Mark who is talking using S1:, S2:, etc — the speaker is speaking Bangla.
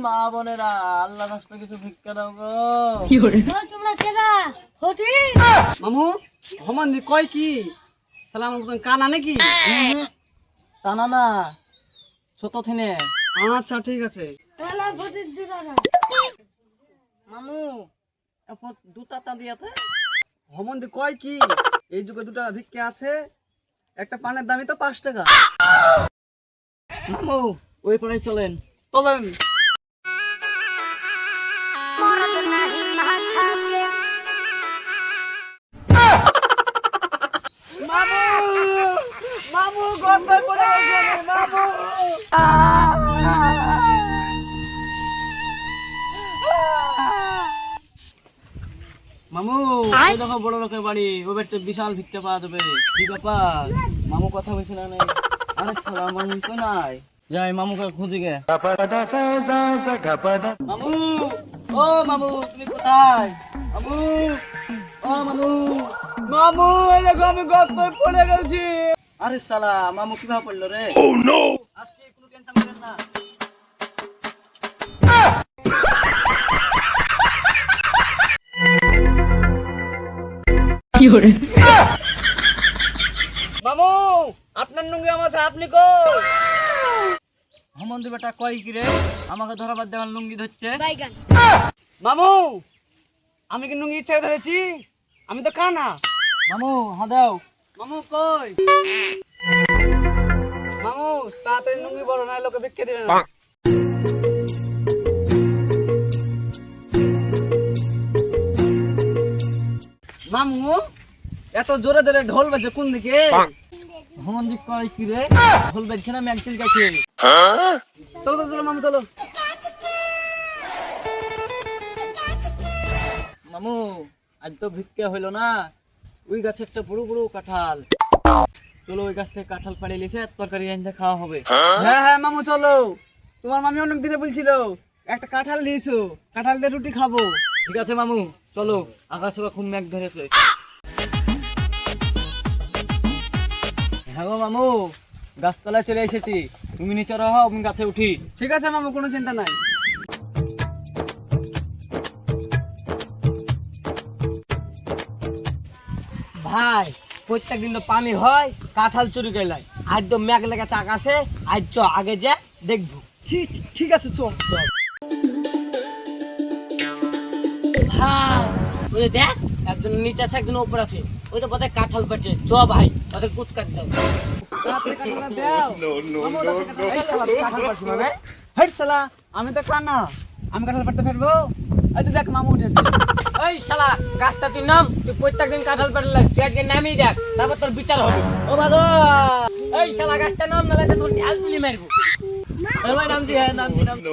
S1: মা বোনেরা, আল্লাহ রাস্তা কিছু ভিক্ষা দাও গো।
S2: তোমরা কেডা হটি
S3: মামু হমন্দি কয় কি সালাম মতন কানা নাকি?
S1: টানা না, ছোট থেনে।
S3: আচ্ছা ঠিক আছে
S2: তাহলে হটি দিবা না
S1: মামু এখন দুটা তা দিয়াতে।
S3: হমন্দি কয় কি এই যুগে দুটা ভিক্ষা আছে, একটা পানের দামই তো 5 টাকা।
S1: মামু ওই পাড়ায় চলেন।
S3: চলেন। মামু মামু গন্ধায় পড়ে গেছে মামু।
S1: মামু ওই দেখো বড় লোকের বাড়ি, ও বাড়িতে বিশাল ভিক্ষা পাওয়া যাবে। কি ব্যাপার মামু কথা বলছে না? আরে শালা মামু তো নাই, যাই মামুকে খুঁজি গে। মামু, ও মামু তুমি কোথায়? মামু, ও মামু।
S3: মামু এই দেখো আমি গন্ধায় পড়ে গেছি।
S1: আরে শালা মামু কিভাবে পড়লো রে? আজকে কোনো টেনশন করেন না।
S3: মামু আপনার নুঙ্গি আমার আপনি কই?
S1: হেমন্তি বেটা কয় কি রে, আমাকে ধরাবার দেওয়ার লুঙ্গি ধরছে।
S2: বাইগান
S3: মামু আমি কি নুঙ্গি ইচ্ছা ধরেছি? আমি তো কানা।
S1: মামু হ্যাঁ দাও।
S3: মামু কই? মামু তাড়াতাড়ি নুঙ্গি বড় না লোকে ভিক্ষা দিবে না। মামু এত জোরে জোরে ঢোল বাজে কোন দিকে?
S1: হেমন্তি কয় কি রে, ঢোল বাজছে না ম্যাগজিল গাছে?
S3: চলো চলো চলো মামু চলো।
S1: মামু আজ তো ভিক্ষা হইলো না, ওই গাছে একটা বড় বড় কাঁঠাল, চলো ওই গাছ থেকে কাঁঠাল পাড়িয়ে লিখে তরকারি এনে খাওয়া হবে।
S3: হ্যাঁ হ্যাঁ মামু চলো, তোমার মামি অনেক দিনে বলছিল একটা কাঁঠাল দিয়েছো, কাঁঠাল দিয়ে রুটি খাবো।
S1: ঠিক আছে মামু চলো, আকাশে খুব মেঘ ধরেছে। হ্যাঁ গো মামু, গাছতলায় চলে এসেছি, তুমি নিচে রহো আমি গাছে উঠি।
S3: ঠিক আছে মামু কোনো চিন্তা নাই।
S4: ভাই প্রত্যেক দিন তো পানি হয়, কাঁঠাল চুরি গেলাই, আজ তো মেঘ লেগেছে আকাশে, আজ চ আগে যা দেখবো।
S3: ঠিক ঠিক আছে চল চল।
S4: ভাই ওই যে দেখ, একজন নিচে আছে একজন উপর আছে, ওই তো বোধহয় কাঁঠাল পেটে, চ ভাই ওদের কুচকাট দাও।
S3: তাড়াতাড়ি কাঁঠালটা দাও। মামু,
S4: এই শালা তুই কাঁঠাল পাচ্ছি না রে?
S3: হেই শালা আমি তো কানা, আমি কাঁঠাল পাড়তে ফেলবো? এই তো দেখ মামু উঠেছে।
S4: এই শালা গাছটা তুই নাম, তুই প্রত্যেক দিন কাঁঠাল পেটলে তুই একদিন নামিয়ে দেখ, তারপর তোর বিচার হবে। ও বাবা এই শালা গাছটা নাম, নাহলে তোর ঢাল তুলি মারবো।
S1: নামছি, হ্যাঁ নামছি নামছি।